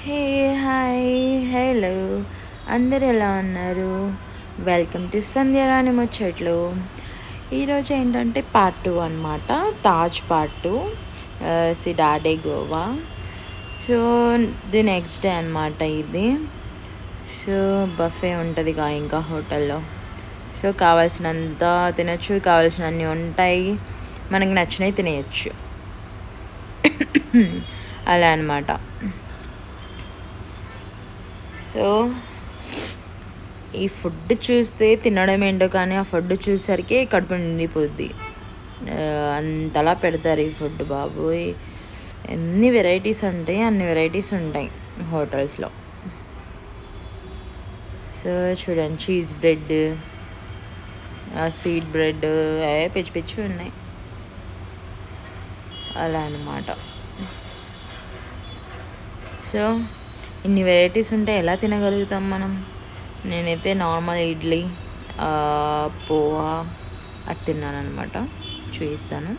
Hey hi hello అందరు ఎలా ఉన్నారు? వెల్కమ్ టు సంధ్యారాణి ముచ్చట్లు. ఈరోజు ఏంటంటే పార్ట్ 2 అనమాట. Taj part 2 Cidade Goa. So the next day అనమాట ఇది. సో బఫే ఉంటుంది ఇంకా హోటల్లో. సో కావాల్సినంత తినచ్చు, కావాల్సినన్ని ఉంటాయి, మనకి నచ్చినవి తినేయచ్చు. అలా అనమాట. సో ఈ ఫుడ్ చూస్తే తినడం ఏంటో కానీ ఆ ఫుడ్ చూసేసరికి కడుపు నిండిపోద్ది. అంతలా పెడతారు ఈ ఫుడ్ బాబోయ్. ఎన్ని వెరైటీస్ ఉంటాయి అన్ని వెరైటీస్ ఉంటాయి హోటల్స్లో. సో చూడండి, చీజ్ బ్రెడ్, స్వీట్ బ్రెడ్, పిచ్చి పిచ్చి ఉన్నాయి. అలా అన్నమాట. సో ఇన్ని వెరైటీస్ ఉంటే ఎలా తినగలుగుతాం మనం? నేనైతే నార్మల్ ఇడ్లీ, పోహా అది తిన్నాను అనమాట. చూపిస్తాను.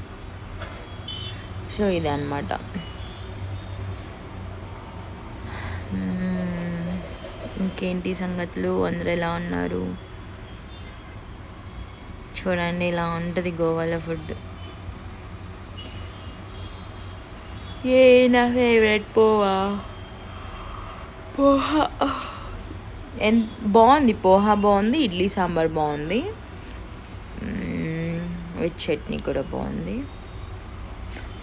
సో ఇదే అనమాట. ఇంకేంటి సంగతులు? అందరూ ఎలా ఉన్నారు? చూడండి, ఇలా ఉంటుంది గోవాలో ఫుడ్. నా ఫేవరెట్ పోహా. బాగుంది, పోహా బాగుంది, ఇడ్లీ సాంబార్ బాగుంది, విత్ చట్నీ కూడా బాగుంది.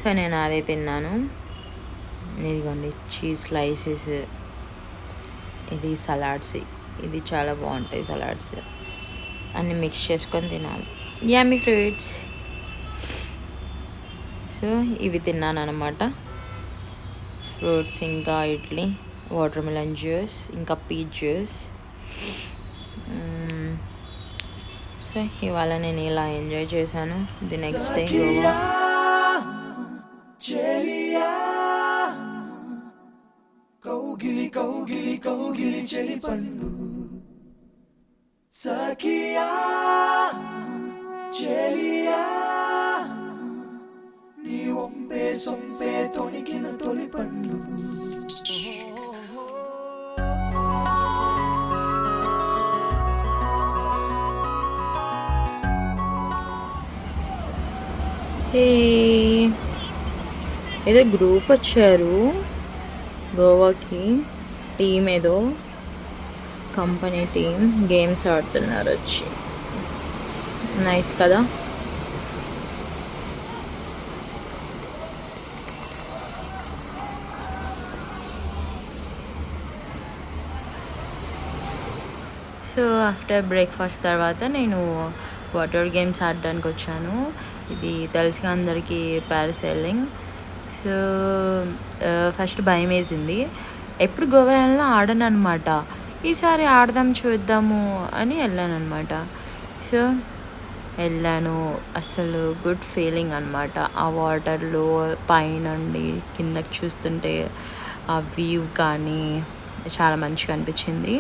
సో నేను అదే తిన్నాను. ఇదిగోండి చీజ్ స్లైసెస్, ఇది సలాడ్స్, ఇది చాలా బాగుంటాయి సలాడ్స్. అన్నీ మిక్స్ చేసుకొని తినాలి. యామీ ఫ్రూట్స్. సో ఇవి తిన్నాను అనమాట. ఫ్రూట్స్, ఇంకా ఇడ్లీ, వాటర్ మిలన్ జ్యూస్, ఇంకా పీచ్ జ్యూస్. సో ఇవాళ నేను ఇలా ఎంజాయ్ చేశాను. The next day Goa. కౌగిలి కౌగిలి కౌగిలి చెలిపండు సఖియా చెలియా నీ ఒంపే సొంపే తొణికిన తొలి పండు. ఏదో గ్రూప్ వచ్చారు గోవాకి, టీం ఏదో కంపెనీ టీం గేమ్స్ ఆడుతున్నారు వచ్చి. నైస్ కదా. సో ఆఫ్టర్ బ్రేక్ఫాస్ట్ తర్వాత నేను వాటర్ గేమ్స్ ఆడడానికి వచ్చాను. ఇది తెలుసుగా అందరికీ, పారాసైలింగ్. సో ఫస్ట్ భయం వేసింది. ఎప్పుడు గోవా వెళ్ళినా ఆడను అనమాట. ఈసారి ఆడదాం చూద్దాము అని వెళ్ళాను అనమాట. సో వెళ్ళాను. అసలు గుడ్ ఫీలింగ్ అనమాట. ఆ వాటర్లో పైనుండి కిందకి చూస్తుంటే ఆ వ్యూ కానీ చాలా మంచిగా అనిపించింది.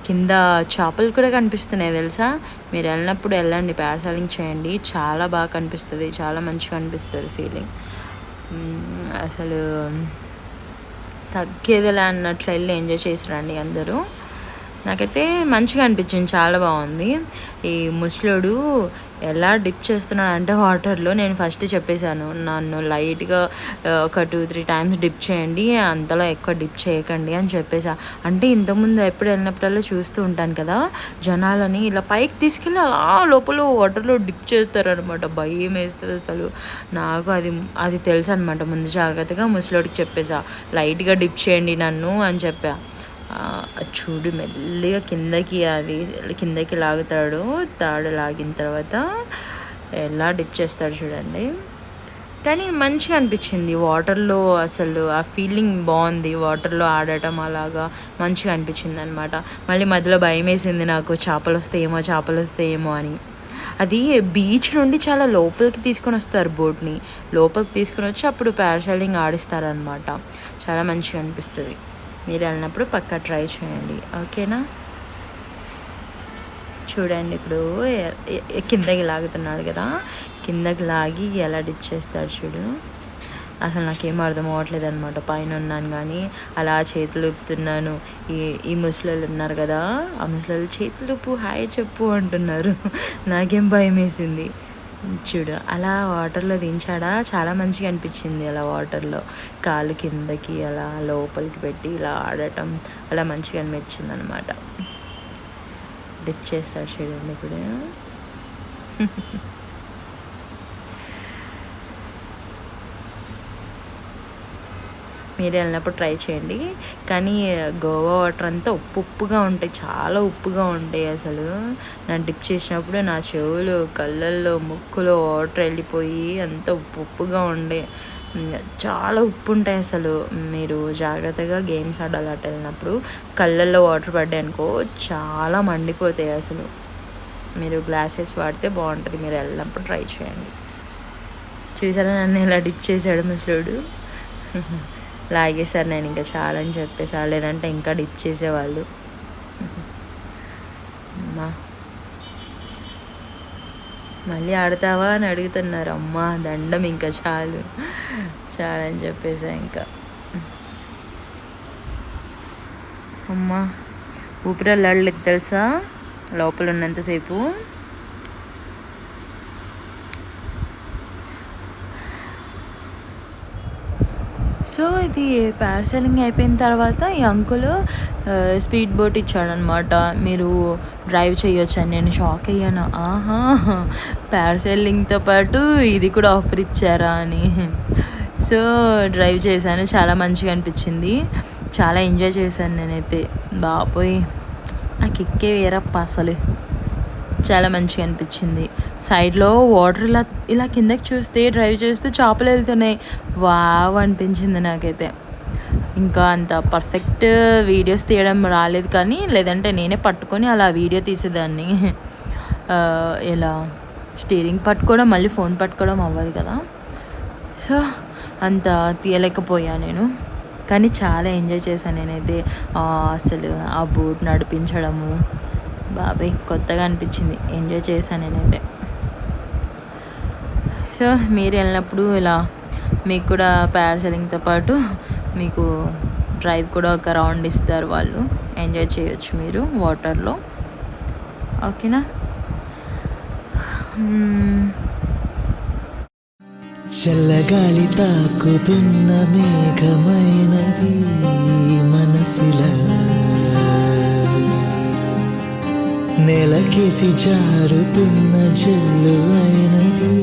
కింద చేపలు కూడా కనిపిస్తున్నాయి తెలుసా. మీరు వెళ్ళినప్పుడు వెళ్ళండి, పారాసైలింగ్ చేయండి, చాలా బాగా కనిపిస్తుంది, చాలా మంచిగా అనిపిస్తుంది ఫీలింగ్. అసలు తగ్గేదిలే అన్నట్లు వెళ్ళి ఎంజాయ్ చేసిరండి అందరూ. నాకైతే మంచిగా అనిపించింది, చాలా బాగుంది. ఈ ముసలోడు ఎలా డిప్ చేస్తున్నాడు అంటే వాటర్లో, నేను ఫస్ట్ చెప్పేశాను నన్ను లైట్గా ఒక 2-3 టైమ్స్ డిప్ చేయండి, అంతలో ఎక్కువ డిప్ చేయకండి అని చెప్పేసా. అంటే ఇంతకుముందు ఎప్పుడు వెళ్ళినప్పుడల్లా చూస్తూ ఉంటాను కదా, జనాలని ఇలా పైకి తీసుకెళ్ళి అలా లోపల వాటర్లో డిప్ చేస్తారనమాట. భయం వేస్తుంది అసలు నాకు. అది తెలుసు అనమాట. ముందు జాగ్రత్తగా ముసలోడికి చెప్పేసా, లైట్గా డిప్ చేయండి నన్ను అని చెప్పా. చూడు మెల్లిగా కిందకి లాగుతాడు. తాడు లాగిన తర్వాత ఎలా డిప్ చేస్తాడు చూడండి. కానీ మంచిగా అనిపించింది వాటర్లో. అసలు ఆ ఫీలింగ్ బాగుంది వాటర్లో ఆడటం. అలాగా మంచిగా అనిపించింది అనమాట. మళ్ళీ మధ్యలో భయం వేసింది నాకు, చేపలు వస్తాయేమో అని. అది బీచ్ నుండి చాలా లోపలికి తీసుకొని వస్తారు బోట్ని. లోపలికి తీసుకొని వచ్చి అప్పుడు పారాసైలింగ్ ఆడిస్తారనమాట. చాలా మంచిగా అనిపిస్తుంది. మీరు వెళ్ళినప్పుడు పక్కా ట్రై చేయండి, ఓకేనా. చూడండి ఇప్పుడు కిందకి లాగుతున్నాడు కదా, కిందకి లాగి ఎలా డిప్ చేస్తాడు చూడు. అసలు నాకేం అర్థం అవ్వట్లేదు అనమాట. పైన ఉన్నాను కానీ అలా చేతులు ఊపుతున్నాను. ఈ ముసలోళ్ళు ఉన్నారు కదా, ఆ ముసలోళ్ళు చేతులు ఊపు హాయ్ చెప్పు అంటున్నారు. నాకేం భయం వేసింది. చూడు అలా వాటర్లో దించాడా, చాలా మంచిగా అనిపించింది. అలా వాటర్లో కాలు కిందకి అలా లోపలికి పెట్టి ఇలా ఆడటం అలా మంచిగా అనిపించింది అనమాట. డిప్ చేస్తాడు చూడండి ఇప్పుడు. మీరు వెళ్ళినప్పుడు ట్రై చేయండి. కానీ గోవా వాటర్ అంతా ఉప్పుగా ఉంటాయి, చాలా ఉప్పుగా ఉంటాయి. అసలు నేను డిప్ చేసినప్పుడు నా చెవులు, కళ్ళల్లో, ముక్కులో వాటర్ వెళ్ళిపోయి అంత ఉప్పుగా ఉండే, చాలా ఉప్పు ఉంటాయి. అసలు మీరు జాగ్రత్తగా గేమ్స్ ఆడాలి. అటు వెళ్ళినప్పుడు కళ్ళల్లో వాటర్ పడ్డాయి అనుకో చాలా మండిపోతాయి. అసలు మీరు గ్లాసెస్ వాడితే బాగుంటుంది. మీరు వెళ్ళినప్పుడు ట్రై చేయండి. చూసారా నన్ను ఎలా డిప్ చేశాడు ముసలోడు. లాగేశారు. నేను ఇంకా చాలా అని చెప్పేసా, లేదంటే ఇంకా డిప్ చేసేవాళ్ళు. అమ్మా మళ్ళీ ఆడతావా అని అడుగుతున్నారు. అమ్మ దండం ఇంకా చాలు అని చెప్పేసా. ఇంకా అమ్మ ఊపిరాడలేదు తెలుసా లోపల ఉన్నంతసేపు. సో ఇది పారాసైలింగ్ అయిపోయిన తర్వాత ఈ అంకుల్ స్పీడ్ బోట్ ఇచ్చాడనమాట. మీరు డ్రైవ్ చేయొచ్చు అని. నేను షాక్ అయ్యాను. ఆహా, పారాసైలింగ్తో పాటు ఇది కూడా ఆఫర్ ఇచ్చారా అని. సో డ్రైవ్ చేశాను, చాలా మంచిగా అనిపించింది. చాలా ఎంజాయ్ చేశాను నేనైతే. బాబోయ్ ఆ కిక్కే వేరప్ప అసలు. చాలా మంచిగా అనిపించింది. సైడ్లో వాటర్ ఇలా కిందకి చూస్తే, డ్రైవ్ చేస్తే చేపలు వెళ్తున్నాయి. వావ్ అనిపించింది నాకైతే. ఇంకా అంత పర్ఫెక్ట్ వీడియోస్ తీయడం రాలేదు, కానీ లేదంటే నేనే పట్టుకొని అలా వీడియో తీసేదాన్ని. ఇలా స్టీరింగ్ పట్టుకోవడం మళ్ళీ ఫోన్ పట్టుకోవడం అవ్వదు కదా, సో అంత తీయలేకపోయా నేను. కానీ చాలా ఎంజాయ్ చేశాను నేనైతే. అసలు ఆ బోట్ నడిపించడము బాబాయ్ కొత్తగా అనిపించింది. ఎంజాయ్ చేశాను నేనైతే. సో మీరు వెళ్ళినప్పుడు ఇలా మీకు కూడా పారాసైలింగ్తో పాటు మీకు డ్రైవ్ కూడా ఒక రౌండ్ ఇస్తారు వాళ్ళు. ఎంజాయ్ చేయొచ్చు మీరు వాటర్లో. ఓకేనా? చల్లగాలి తాకుతున్న మేఘమైనది మనసిలా, నెలకేసి జారుతున్న జల్లు అయినది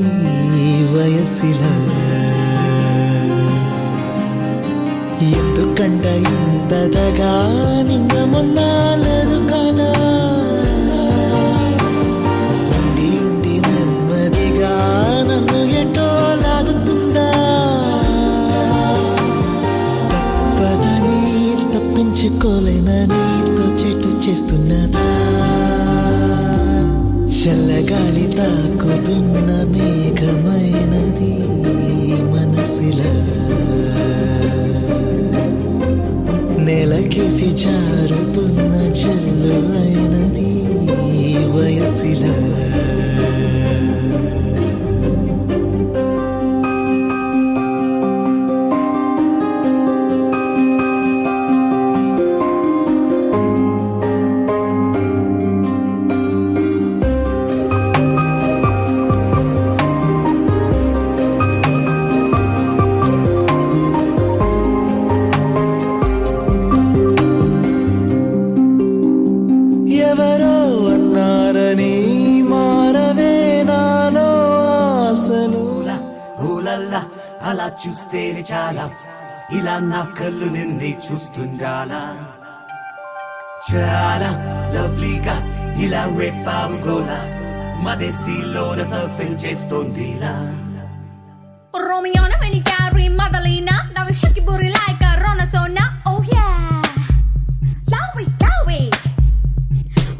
వయసిలా. ఎందుకంట ఇంతదగా నిన్న మొన్న లేదు కదా, ఉండి ఉండి నెమ్మదిగా నన్ను ఎటో లాగుతుందా, తప్పదని తప్పించుకోలేనని చెట్టు చేస్తున్నదా. చల్లగాలి తాకుతున్న మేఘమైనది మనసిలా, నెలకేసి జారుతున్న జల్లు అయినది వయసిలా. ఎవరో అన్నారని మారవే నాలో ఆశలు. ఊలల్లా అలా చూస్తేనే చాలా, ఇలా నా కళ్ళు నిన్నే చూస్తుండాలా. చాలా లవ్లీగా ఇలా రేపావు గోలా, మదేశీలోన surfing చేస్తోందిలా. Romiona when you carry Madalena, now we shake your booty like a Ronasona. Oh yeah, love it.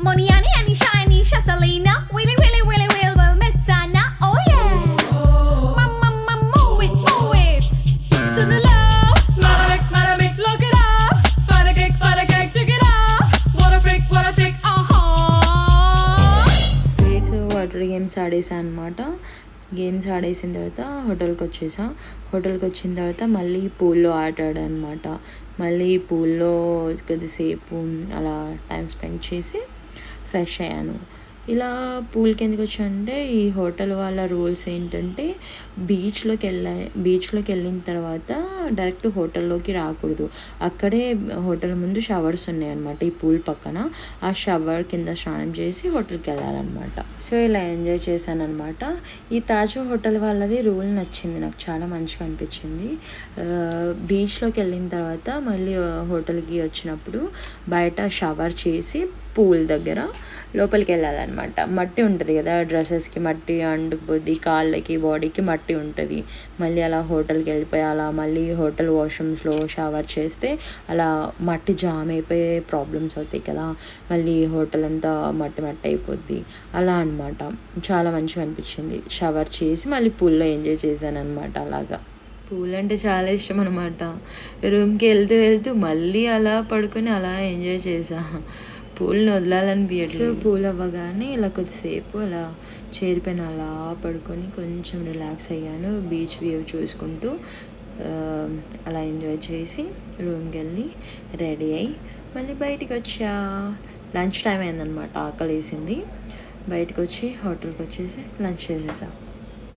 Moniani and shiny Shasalina, willy well Metsana. Oh yeah, mama move it. So the love, Madamic, look it up. Find a cake, check it up. What a freak, so water games ఆడేసా అనమాట. Games ఆడేసిన తర్వాత హోటల్కి వచ్చేసా. హోటల్కి వచ్చిన తర్వాత మళ్ళీ పూల్లో ఆడాడనమాట. మళ్ళీ పూల్లో కొద్దిసేపు అలా టైం స్పెండ్ చేసి ఫ్రెష్ అయ్యాను. ఇలా పూల్కి ఎందుకు వచ్చానంటే ఈ హోటల్ వాళ్ళ రూల్స్ ఏంటంటే బీచ్లోకి వెళ్ళిన తర్వాత డైరెక్ట్ హోటల్లోకి రాకూడదు. అక్కడే హోటల్ ముందు షవర్స్ ఉన్నాయన్నమాట ఈ పూల్ పక్కన. ఆ షవర్ కింద స్నానం చేసి హోటల్కి వెళ్ళాలన్నమాట. సో ఇలా ఎంజాయ్ చేశాను అనమాట. ఈ తాజ్ హోటల్ వాళ్ళది రూల్ నచ్చింది, నాకు చాలా మంచిగా అనిపించింది. బీచ్లోకి వెళ్ళిన తర్వాత మళ్ళీ హోటల్కి వచ్చినప్పుడు బయట షవర్ చేసి పూల్ దగ్గర లోపలికి వెళ్ళాలన్నమాట. మట్టి ఉంటుంది కదా, డ్రెస్సెస్కి మట్టి అంటుకుపోద్ది, కాళ్ళకి బాడీకి మట్టి ఉంటుంది. మళ్ళీ అలా హోటల్కి వెళ్ళిపోయి అలా మళ్ళీ హోటల్ వాష్రూమ్స్లో షవర్ చేస్తే అలా మట్టి జామ్ అయిపోయే ప్రాబ్లమ్స్ అవుతాయి కదా, మళ్ళీ హోటల్ అంతా మట్టి అయిపోద్ది అలా అనమాట. చాలా మంచిగా అనిపించింది. షవర్ చేసి మళ్ళీ పూల్లో ఎంజాయ్ చేశాను అనమాట. అలాగా పూల్ అంటే చాలా ఇష్టం అనమాట. రూమ్కి వెళ్తూ మళ్ళీ అలా పడుకొని అలా ఎంజాయ్ చేసా. పూల్ని వదలాలనిపించట్లేదు. సో పూల్ అవ్వగానే ఇలా కొద్దిసేపు అలా చేరిపోయిన అలా పడుకొని కొంచెం రిలాక్స్ అయ్యాను. బీచ్ వ్యూ చూసుకుంటూ అలా ఎంజాయ్ చేసి రూమ్కి వెళ్ళి రెడీ అయ్యి మళ్ళీ బయటికి వచ్చా. లంచ్ టైం అయిందనమాట, ఆకలి వేసింది. బయటకు వచ్చి హోటల్కి వచ్చేసి లంచ్ చేసేసా.